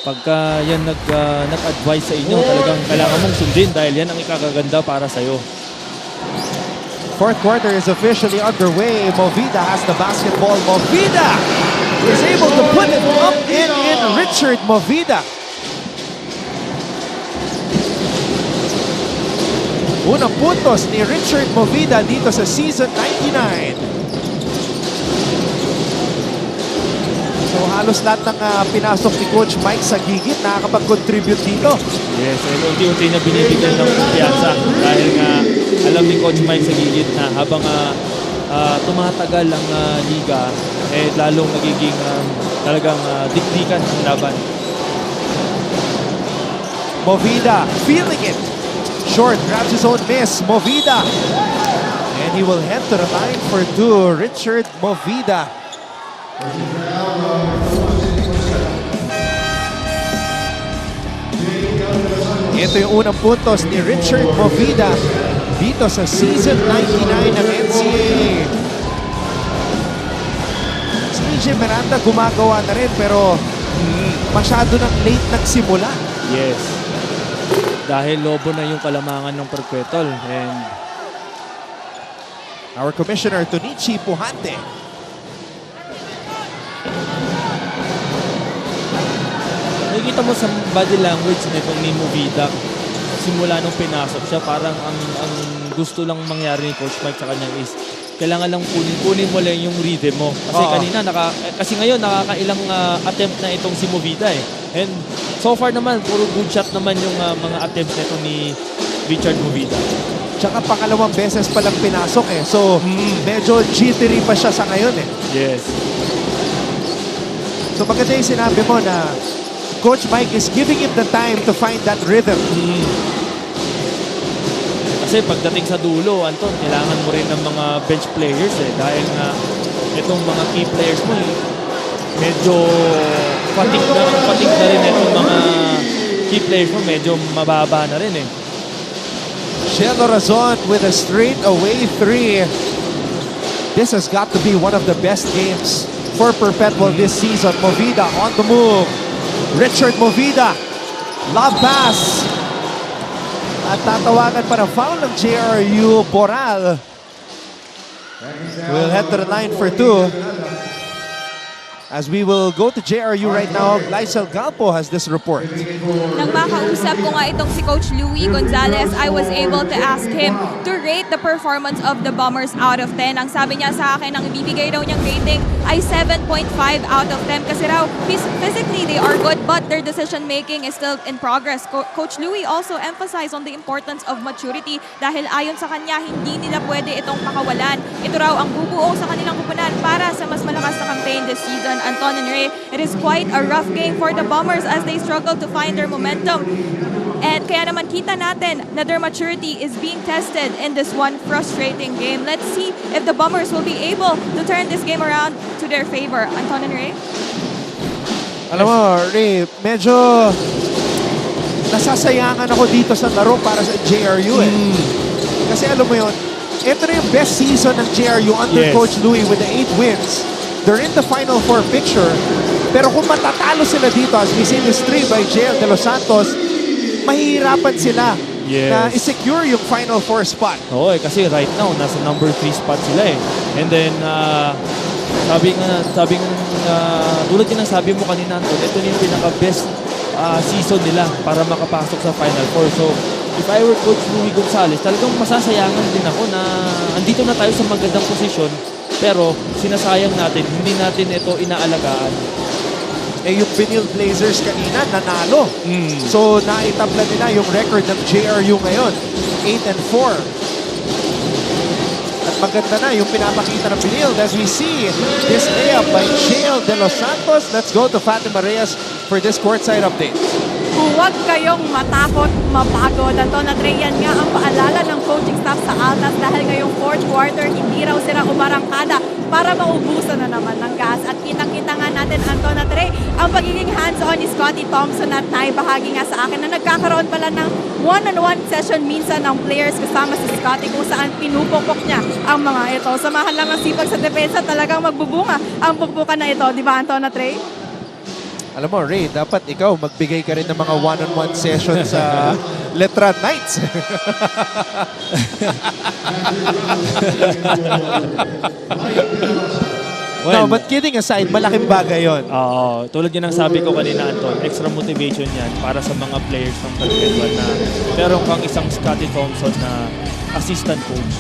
Pagka yan nag-advise sa inyo, talagang kailangan mong sundin dahil yan ang ikakaganda para sa'yo. Fourth quarter is officially underway. Movida has the basketball. Movida is able to put it up and in. Richard Movida. Unang puntos ni Richard Movida dito sa season 99. So halos lahat ng pinasok ni Coach Mike sa gigit nakakapag-contribute dito. Yes, and unti-unti na binibigyan ng kumpiyansa dahil nga alam ni Coach Mike sa gigit na habang tumatagal ang liga, lalong nagiging talagang dikdikan ang laban. Movida feeling it. Short, grabs his own miss. Movida. And he will head to the line for two. Richard Movida. Ito yung unang puntos ni Richard Movida dito sa season 99 ng NCAA. Si EJ Miranda gumagawa na rin pero masyado nang late nagsimula. Yes. Dahil lobo na yung kalamangan ng Perpetual. And our commissioner, Tonichi Puhante. nakikita mo sa body language nitong ni Movida, simula nung pinasok siya, parang ang gusto lang mangyari ni Coach Mike sa kanya is kailangan lang kunin mo lang yung rhythm mo. Kasi kanina, kasi ngayon nakakailang attempt na itong si Movida eh. And so far naman, puro good shot naman yung mga attempts nito ni Richard Movida. Tsaka pangalawang beses palang pinasok eh. So, medyo jittery pa siya sa ngayon eh. Yes. So, maganda yung sinabi mo na Coach Mike is giving him the time to find that rhythm. Kasi pagdating sa dulo, Anton, kailangan mo rin ng mga bench players eh. Dahil nga itong mga key players mo eh, medyo fatigue na rin itong mga key players mo. Medyo mababa na rin eh. Cielo Razon with a straight away three. This has got to be one of the best games for Perpetual this season. Movida on the move. Richard Movida. Lob pass. At tatawagan pa ng foul ng JRU Boral. We'll head to the line for two. As we will go to JRU right now, Lysel Galpo has this report. Nang makausap ko nga itong si Coach Louie Gonzalez, I was able to ask him to rate the performance of the Bombers out of 10. Ang sabi niya sa akin, ang ibibigay daw niyang rating ay 7.5 out of 10. Kasi raw, physically they are good, but their decision making is still in progress. Coach Louie also emphasized on the importance of maturity dahil ayon sa kanya, hindi nila pwede itong pakawalan. Ito raw ang bubuo sa kanilang kupunan para sa mas malakas na campaign this season. Anton and Ray, it is quite a rough game for the Bombers as they struggle to find their momentum. And kaya naman kita natin na their maturity is being tested in this one frustrating game. Let's see if the Bombers will be able to turn this game around to their favor. Anton and Ray? Alam mo, Ray, medyo nasasayangan ako dito sa laro para sa JRU eh. Kasi alam mo yun, ito na yung best season ng JRU under Coach Louie with the 8 wins. They're in the Final Four picture. Pero kung matatalo sila dito, as we see this 3 by JL De Los Santos, mahihirapan sila na i-secure yung Final Four spot. Oo kasi right now, nasa number 3 spot sila eh. And then, sabi nga, tulad din ng sabi mo kanina, Anton, ito na yung pinaka-best season nila para makapasok sa Final Four. So, if I were Coach Louie Gonzalez, talagang masasayangan din ako na andito na tayo sa magandang posisyon. Pero sinasayang natin, hindi natin ito inaalagaan. Eh yung Benil Blazers kanina, nanalo. So naitabla nila yung record ng JRU ngayon. 8-4. At maganda na yung pinapakita ng Benil as we see this layup by JL De Los Santos. Let's go to Fatima Reyes for this courtside update. Huwag kayong matakot, mapagod. Anton at Ray, yan nga ang paalala ng coaching staff sa Altas dahil ngayong fourth quarter, hindi raw sila umarangkada para maubusan na naman ng gas. At kitang-kita nga natin, Anton at Ray, ang pagiging hands-on ni Scotty Thompson at naibahagi nga sa akin na nagkakaroon pala ng one-on-one session minsan ng players kasama si Scotty kung saan pinupukpok niya ang mga ito. Samahan lang ang sipag sa depensa, talagang magbubunga ang pukpukan na ito. Di ba, Anton at Ray? Alam mo, Ray, dapat ikaw magbigay ka rin ng mga one-on-one sessions sa Letran Nights. No, but kidding aside, malaking bagay yon. Oo, tulad yan ang sabi ko kanina, Anton, extra motivation yan para sa mga players ng Perpetual na meron kang isang Scottie Thompson na assistant coach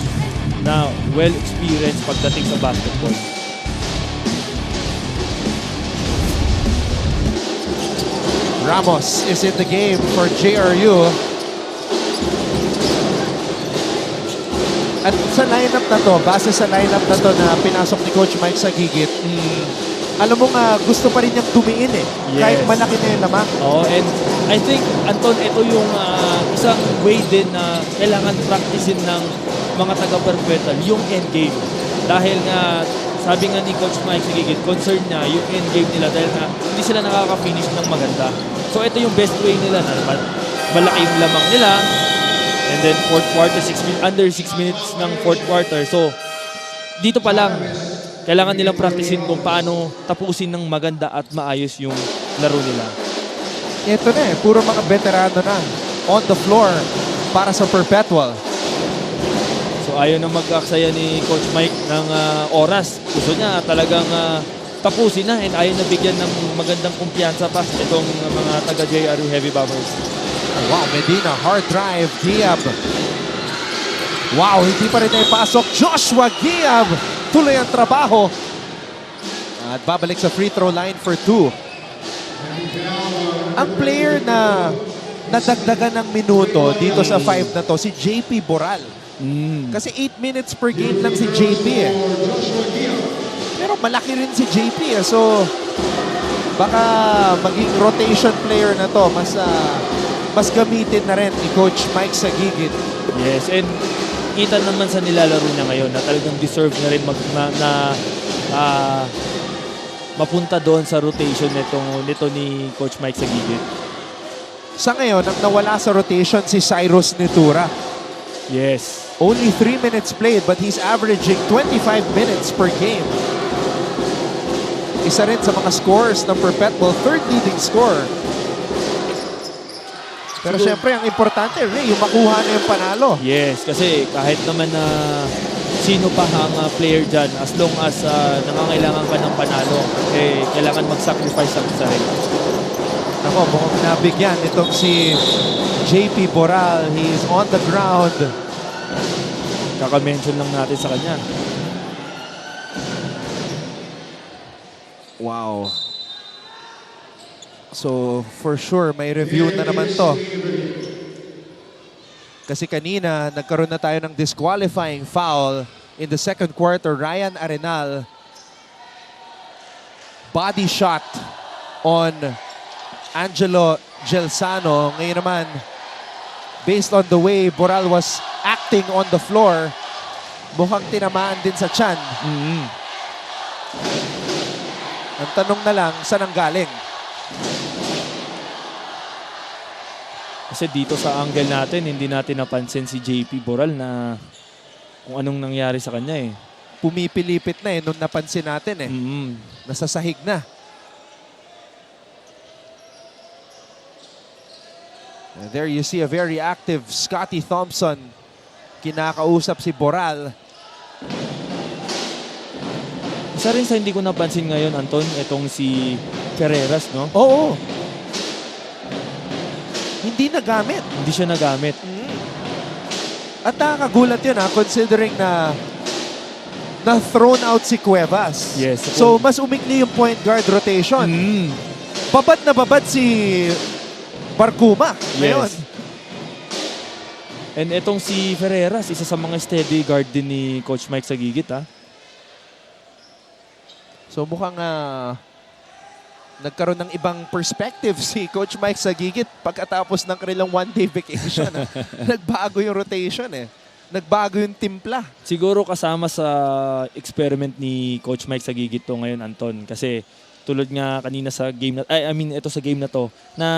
na well-experienced pagdating sa basketball. Ramos is in the game for JRU. At sa lineup na to, base sa lineup na to na pinasok ni Coach Mike sa gigit, alam mo nga, gusto pa rin niyang tumiin eh. Kahit Yes. malaki na yung lamang. Oh, and I think, Anton, ito yung isang way din na kailangan practicein ng mga taga-Perpetual, yung endgame. Dahil nga, sabi nga ni Coach Mike Sigigit, concern niya yung endgame nila dahil nga hindi sila nakaka-finish ng maganda. So ito yung best way nila na malaki yung lamang nila. And then fourth quarter, under 6 minutes ng fourth quarter. So dito pa lang, kailangan nilang practicein kung paano tapusin ng maganda at maayos yung laro nila. Ito na eh, puro mga veterano na on the floor para sa Perpetual. So ayaw na mag-aksaya ni Coach Mike ng oras. Gusto niya talagang tapusin na and ayaw na bigyan ng magandang kumpiyansa pa itong mga taga-JRU Heavy Bombers. Wow, Medina, hard drive, Giab. Wow, hindi pa rin naipasok. Joshua Giab, tuloy ang trabaho. At babalik sa free throw line for 2. Ang player na nadagdagan ng minuto dito sa 5 na to, si JP Boral. Kasi 8 minutes per game lang si JP eh. Pero malaki rin si JP eh. So, baka maging rotation player na to. Mas gamitin na rin ni Coach Mike sa gigit. Yes, and kita naman sa nilalaro niya ngayon na talagang deserve na rin mapunta doon sa rotation nito ni Coach Mike sa gigit. Sa ngayon, ang nawala sa rotation si Cyrus Nitura. Yes. Only 3 minutes played but he's averaging 25 minutes per game. Isa rin sa mga scores ng Perpetual, third leading scorer. Pero syempre, ang importante, Ray, yung makuha na yung panalo. Yes, kasi kahit naman na sino pa ang player dyan, as long as nangangailangan ka ng panalo, eh, kailangan mag-sacrifice ang sarili. Ako, mukhang nabigyan itong si JP Boral. He is on the ground. Kaka-mention lang natin sa kanya. Wow. So, for sure, may review na naman to. Kasi kanina, nagkaroon na tayo ng disqualifying foul in the second quarter. Ryan Arenal, body shot on Angelo Gelsano. Ngayon naman, based on the way Boral was acting on the floor, mukhang tinamaan din sa tiyan. Ang tanong na lang, saan ang galing? Kasi dito sa angle natin, hindi natin napansin si JP Boral na kung anong nangyari sa kanya eh. Pumipilipit na eh, nung napansin natin eh. Nasasahig na. And there you see a very active Scottie Thompson. Kinakausap si Boral. Isa rin sa hindi ko napansin ngayon, Anton, itong si Ferreras, no? Oo. Hindi nagamit. Hindi siya nagamit. At nakakagulat yun considering na thrown out si Cuevas. Yes. So mas umikli yung point guard rotation. Babad na babad si Barcuma ngayon. Yes. And itong si Ferreras, isa sa mga steady guard din ni Coach Mike sa gigit, ha? So mukhang nagkaroon ng ibang perspective si Coach Mike sa gigit pagkatapos ng kanilang one-day vacation. Nagbago yung rotation eh. Nagbago yung timpla. Siguro kasama sa experiment ni Coach Mike sa gigit to ngayon, Anton. Kasi tulad nga kanina sa game na, ito sa game na to, na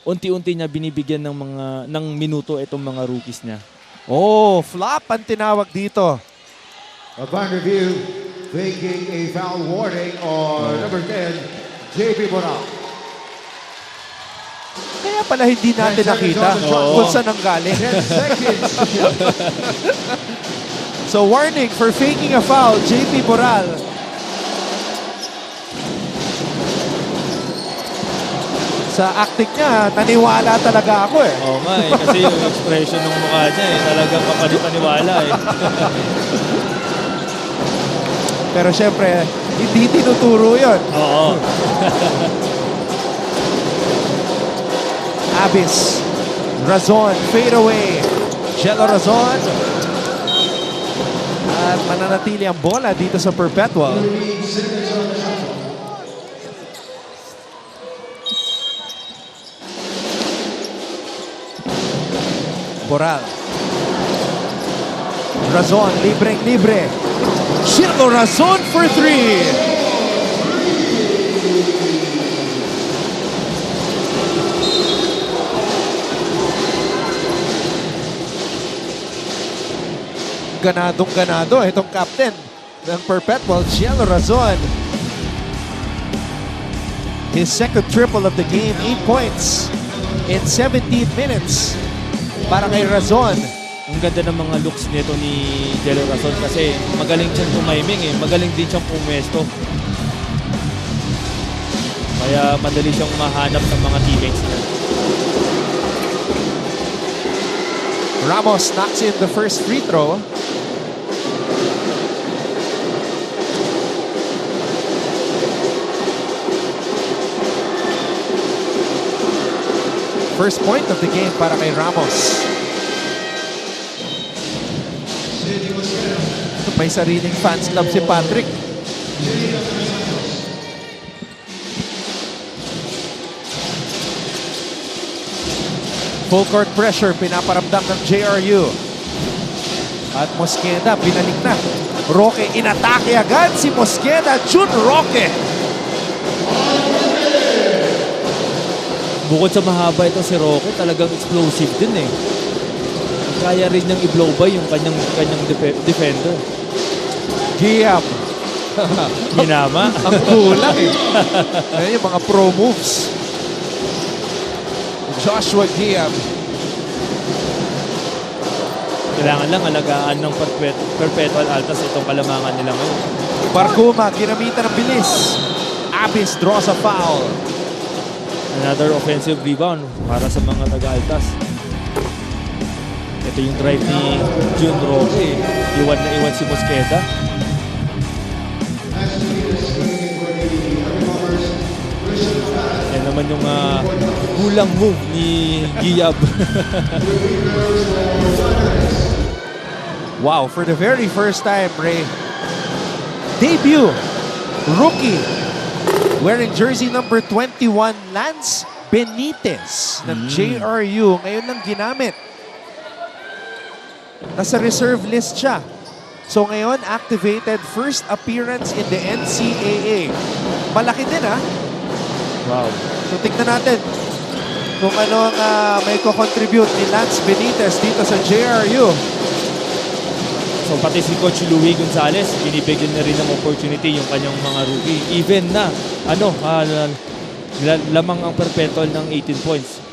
unti-unti niya binibigyan ng minuto itong mga rookies niya. Oh, flop ang tinawag dito. Upon review, taking a foul warning on number 10, JP Boral. Kaya pala hindi natin nakita Oo. kung saan ang galing. 10 seconds. So warning for faking a foul, JP Boral. Sa acting niya, naniwala talaga ako eh. Oo nga eh, kasi yung expression ng mukha niya eh, talagang kapanipaniwala eh. Pero syempre, hindi tinuturo yon. Oo. Abis, Razon, fade away. Jello Razon. At mananatili ang bola dito sa Perpetual. Boral. Razon, libreng-libre. Jello Razon for three. Ganadong-ganado itong captain ng Perpetual, Jello Razon. His second triple of the game, 8 points in 17 minutes para kay Razon. Ang ganda ng mga looks nito ni Jello Razon kasi magaling siyang tumiming eh, magaling din siyang pumwesto. Kaya madali siyang mahanap ng mga teammates niya. Ramos knocks in the first free throw. First point of the game para kay Ramos. May sariling fans club si Patrick. Full court pressure, pinaparamdam ng JRU. At Mosqueda, binalik na. Roque, inatake agad si Mosqueda. Jun Roque. Bukod sa mahaba ito si Roque, talagang explosive din eh. Kaya rin niyang i-blow by yung kanyang defender. Giam. Hinama. Ang kulang eh. Ayan yung mga pro moves. Joshua Giam. Kailangan lang alagaan ng Perpetual Altas itong kalamangan nila ngayon. Barcuma, ginamitan ng bilis. Abis draws a foul. Another offensive rebound para sa mga taga-Altas. Ito yung drive ni Jun Roque. Iwan na iwan si Mosqueda. Yan naman yung kulang move ni Giab. Wow, for the very first time, Ray. Debut. Rookie. Wearing jersey number 21, Lance Benitez ng JRU. Ngayon lang ginamit. Nasa reserve list siya. So ngayon, activated first appearance in the NCAA. Malaki din ha. Wow. So tignan natin kung ano ang may ko-contribute ni Lance Benitez dito sa JRU. So pati si Coach Louie Gonzalez, binibigyan na rin ng opportunity yung kanyang mga rookie. Even na, lamang ang Perpetual ng 18 points.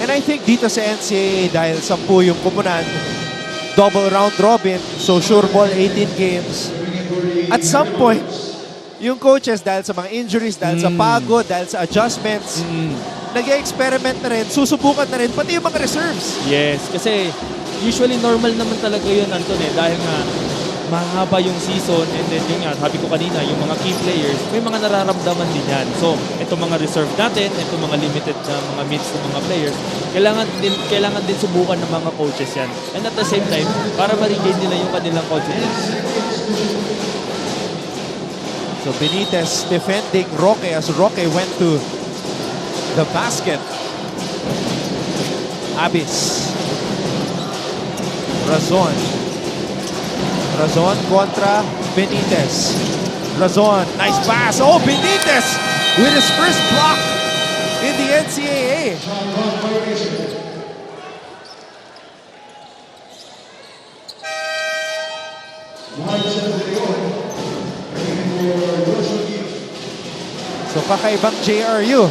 And I think dito sa NCAA, dahil 10 yung kumunan, double round robin, so sure ball 18 games. At some point, yung coaches dahil sa mga injuries, dahil sa pagod, dahil sa adjustments, nag-experiment na rin, susubukan na rin, pati yung mga reserves. Yes, kasi usually normal naman talaga yun, Anton eh, dahil nga mahaba yung season and then yun nga, sabi ko kanina, yung mga key players, may mga nararamdaman din yan. So, itong mga reserve natin, itong mga limited na mga minutes ng mga players, kailangan din subukan ng mga coaches yan. And at the same time, para ma-regain nila yung kanilang confidence. So Benitez defending Roque as Roque went to the basket. Abis. Razon. Razon contra Benitez. Razon, nice pass. Oh, Benitez with his first block in the NCAA. So kakaibang JRU.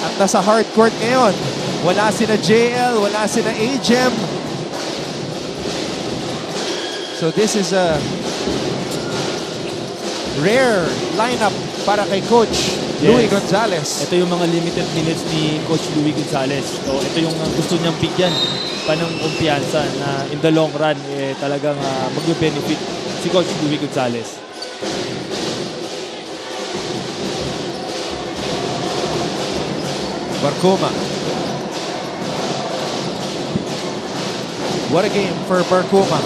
At nasa hard court ngayon. Wala sina JL, wala sina Ajem. So this is a rare lineup para kay Coach Louie Gonzalez. Ito yung mga limited minutes ni Coach Louie Gonzalez. So ito yung gusto niyang bigyan pa ng kumpiyansa na in the long run talagang mag-benefit si Coach Louie Gonzalez. Barcuma. What a game for Barcuma.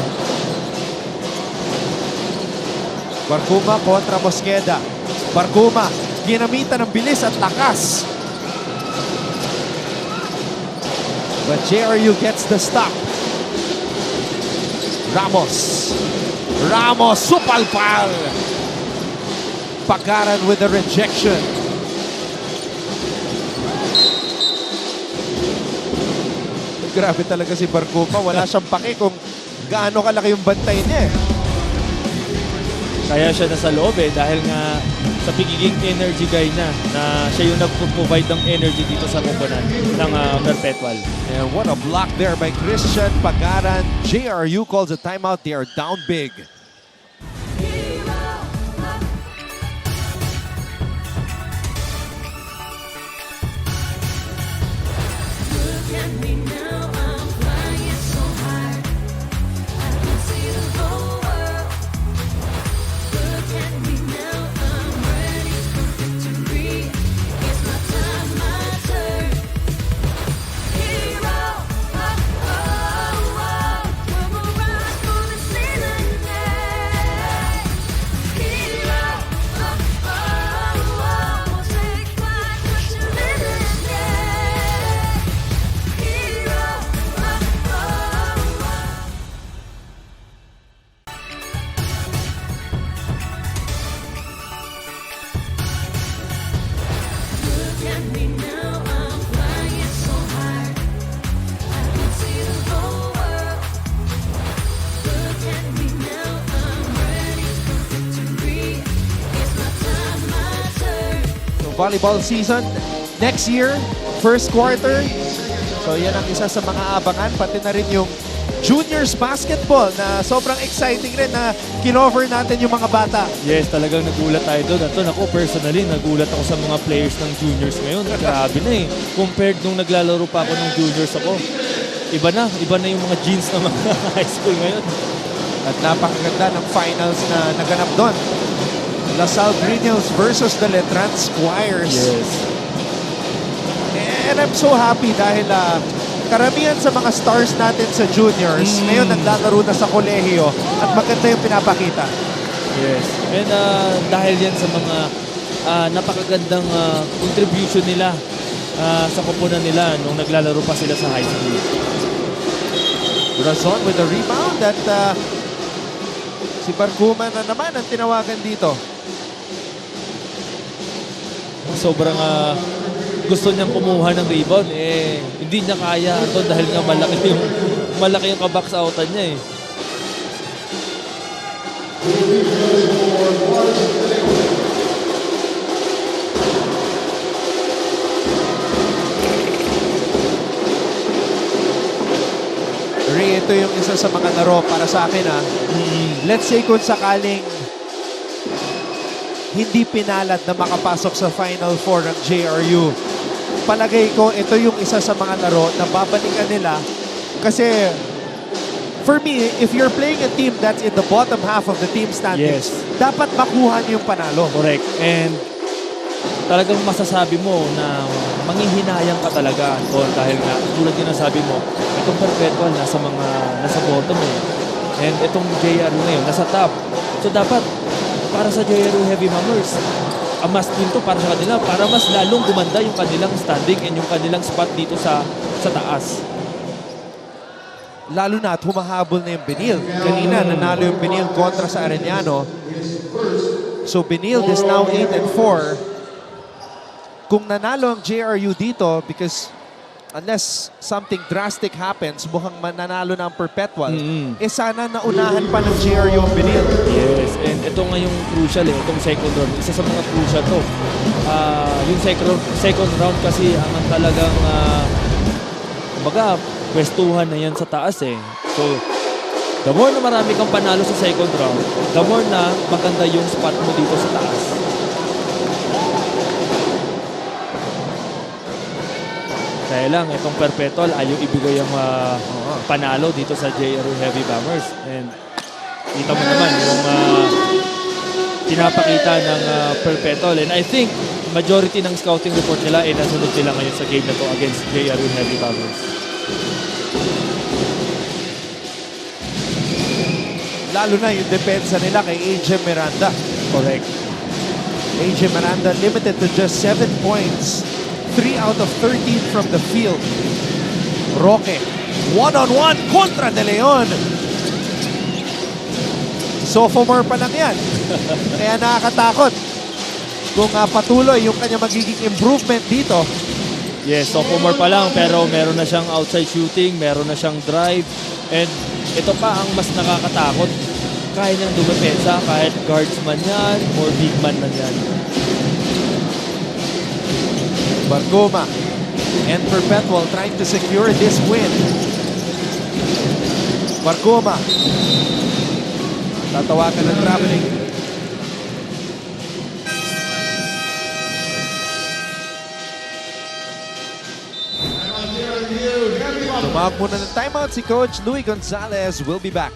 Barcuma kontra Mosqueda. Barcuma, ginamitan ng bilis at lakas. But JRU gets the stop. Ramos. Ramos, supalpal. Pagaran with the rejection. Grabe talaga si Barcuma. Wala siyang pake kung gaano kalaki yung bantay niya eh. Kaya siya nasa loob dahil nga sa pagiging energy guy na siya yung nag-provide ng energy dito sa koponan ng Perpetual. And what a block there by Christian Pagaran. JRU calls a timeout. They are down big. Volleyball season next year, first quarter. So yan ang isa sa mga abangan, pati na rin yung juniors basketball na sobrang exciting rin na kinover natin yung mga bata. Yes, talagang nagulat tayo doon. At ako personally, nagulat ako sa mga players ng juniors ngayon. Grabe na Compared nung naglalaro pa ako ng juniors ako. Iba na yung mga jeans ng mga high school ngayon. At napakaganda ng finals na naganap doon. LaSalle Greenhills versus the Letran Squires. Yes. And I'm so happy dahil karamihan sa mga stars natin sa juniors, ngayon naglalaro na sa kolehiyo at maganda yung pinapakita. Yes. And dahil yan sa mga napakagandang contribution nila sa koponan nila nung naglalaro pa sila sa high school. Razon with the rebound at si Barcuma na naman ang tinawagan dito. Sobrang gusto niyang kumuha ng rebound hindi niya kaya ito dahil nga malaki yung ka-box outan niya Ray, ito yung isa sa mga laro para sa akin Let's say kung sakaling hindi pinalad na makapasok sa Final Four ng JRU. Palagay ko, ito yung isa sa mga laro na babalikan nila kasi for me, if you're playing a team that's in the bottom half of the team standings, dapat makuha niyo yung panalo. Correct. And talagang masasabi mo na manghihinayang ka talaga, Anton, dahil nga, tulad din ang sabi mo, itong Perpetual nasa bottom And itong JRU ngayon, nasa top. So dapat, para sa JRU Heavy Mammers, mas din to para sa kanila, para mas lalong gumanda yung kanilang standing and yung kanilang spot dito sa taas. Lalo na at humahabol na yung Benil. Kanina, nanalo yung Benil kontra sa Arellano. So Benil is now 8-4. Kung nanalo ang JRU dito, because unless something drastic happens, mukhang mananalo na ang Perpetual, sana naunahan pa ng JRU ang Benil. Yes, and ito nga yung crucial itong second round. Isa sa mga crucial to. Yung second round kasi ang talagang kumbaga, pwestuhan na yan sa taas So, the more na marami kang panalo sa second round, the more na maganda yung spot mo dito sa taas. Kaya lang, itong Perpetual ayaw ibigay ang panalo dito sa JRU Heavy Bombers. And kita mo naman yung pinapakita ng Perpetual. And I think, majority ng scouting report nila ay nasunod sila ngayon sa game na to against JRU Heavy Bombers. Lalo na yung depensa nila kay AJ Miranda. Correct. AJ Miranda limited to just 7 points. 3 out of 13 from the field. Roque, one-on-one kontra De Leon. Sophomore pa lang yan. Kaya nakakatakot. Kung patuloy yung kanya magiging improvement dito. Yes, sophomore pa lang pero meron na siyang outside shooting, meron na siyang drive. And ito pa ang mas nakakatakot. Kaya niyang dumepensa kahit guardsman yan or big man man yan. Bargoma and Perpetual trying to secure this win. Bargoma. Tatawagan ng traveling. Tumawag muna ng timeout si Coach Louie Gonzalez. We'll be back.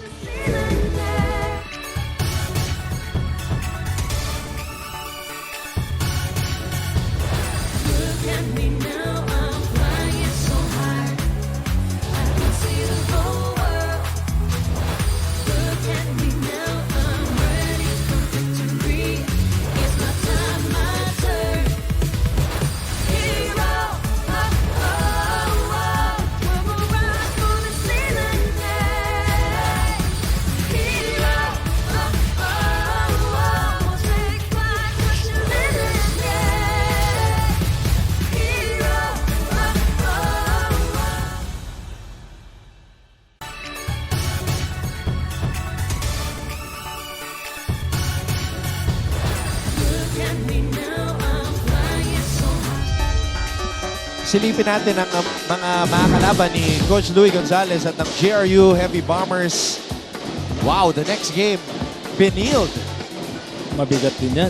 Silipin natin ang mga kalaban ni Coach Louie Gonzalez at ng JRU Heavy Bombers. Wow, the next game, Benilde. Mabigat din yan.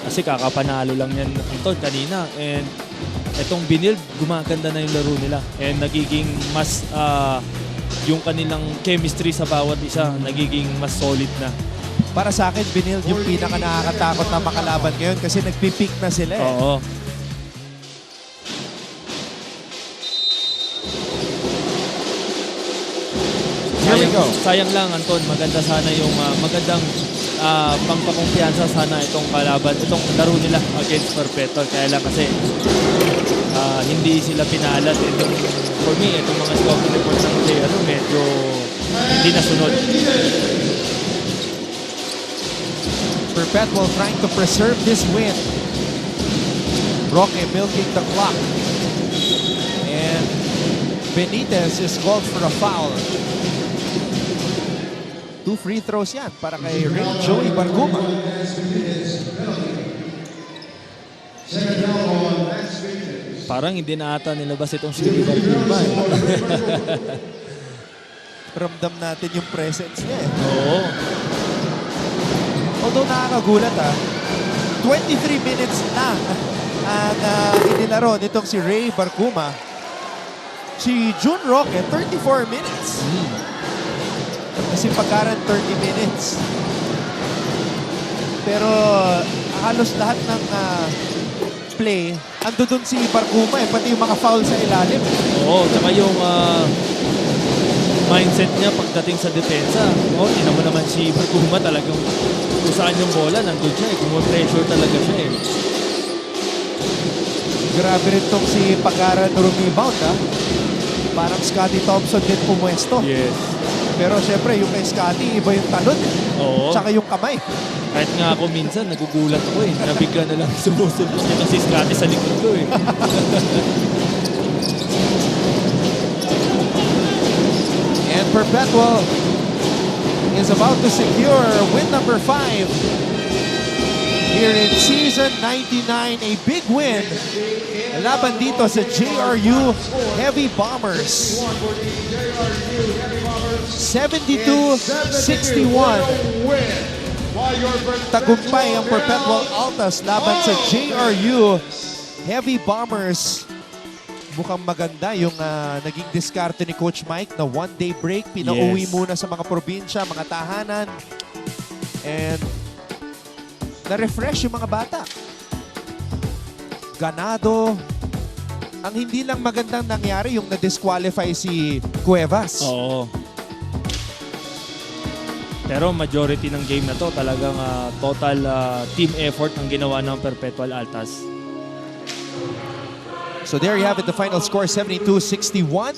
Kasi kakapanalo lang yan ito kanina. And itong Benilde, gumaganda na yung laro nila. And nagiging mas, yung kanilang chemistry sa bawat isa, nagiging mas solid na. Para sa akin, Benilde yung pinaka nakakatakot na makalaban ngayon kasi nagpipick na sila Oo. Here we go. Sayang lang, Anton. Maganda sana yung magandang pangpakumpiyansa sana itong kalaban, itong laro nila against Perpetual. Kaya lang kasi hindi sila pinalat. And for me, itong mga scouting reports ng JRU medyo hindi nasunod. Perpetual trying to preserve this win. Roque milking the clock. And Benitez is called for a foul. 2 free throws yan para kay Ray Joey Barguma. Parang hindi na ata nilabas itong si Barguma. Ramdam natin yung presence niya Oo. Although nakakagulat 23 minutes lang ang inilaro nitong si Ray Barguma. Si June Roque, 34 minutes. Kasi pagkaran 30 minutes. Pero halos lahat ng play, ando dun si Barguma pati yung mga foul sa ilalim. Oo, tsaka yung mindset niya pagdating sa depensa. Tingnan mo naman si Barguma talagang kung saan yung bola, nandun siya pressure talaga siya Grabe rin tong si pagkaran rebound Parang Scottie Thompson din pumwesto. Yes. Pero syempre, yung kay Scottie, iba yung talon. Oo. Tsaka yung kamay. Kahit nga ako minsan, nagugulat ako Nabigla na lang sumusunod niya kasi Scottie sa likod ko And Perpetual is about to secure win number 5 here in season 99. A big win laban dito sa JRU Heavy Bombers. 72-61. Tagumpay ang Perpetual Altas laban sa JRU Heavy Bombers. Mukhang maganda yung naging diskarte ni Coach Mike na one-day break. Pinauwi Yes. muna sa mga probinsya, mga tahanan. And na-refresh yung mga bata. Ganado. Ang hindi lang magandang nangyari yung na-disqualify si Cuevas. Oo. Pero majority ng game na to talagang total team effort ang ginawa ng Perpetual Altas. So there you have it, the final score, 72-61.